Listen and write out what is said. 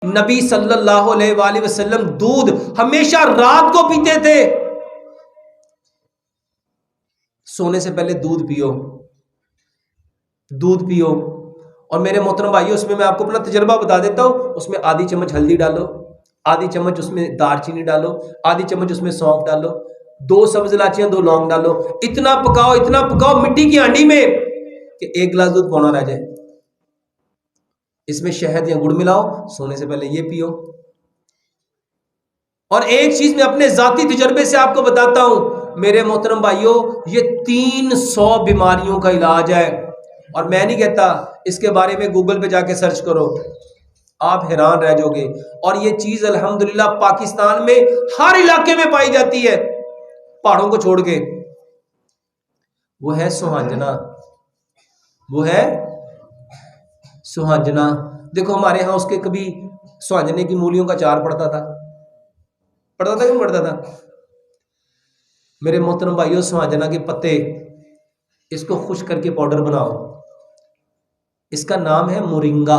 नबी सल्लल्लाहु अलैहि वसल्लम दूध हमेशा रात को पीते थे। सोने से पहले दूध पियो, दूध पियो। और मेरे मोहतरम भाइयों, उसमें मैं आपको अपना तजर्बा बता देता हूं। उसमें आधी चम्मच हल्दी डालो, आधी चम्मच उसमें दालचीनी डालो, आधी चम्मच उसमें सौंफ डालो, 2 सब्ज इलायचियां, 2 लौंग डालो। इतना पकाओ, इतना पकाओ मिट्टी की हांडी में कि 1 गिलास दूध पौना रह जाए। इसमें शहद या गुड़ मिलाओ, सोने से पहले ये पियो। और एक चीज मैं अपने जाती तजर्बे से आपको बताता हूं मेरे मोहतरम भाइयों, ये 300 बीमारियों का इलाज है। और मैं नहीं कहता, इसके बारे में गूगल पे जाके सर्च करो, आप हैरान रह जाओगे। और ये चीज अल्हम्दुलिल्लाह पाकिस्तान में हर इलाके में पाई जाती है, पहाड़ों को छोड़ के। वो है सुहांजना, वो है सुहांजना। देखो हमारे यहां उसके कभी सुहांजने की मूलियों का अचार पड़ता था क्यों पड़ता था? मेरे मोहतरम भाइयों, सुहांजना के पत्ते, इसको खुश्क करके पाउडर बनाओ, इसका नाम है मोरिंगा।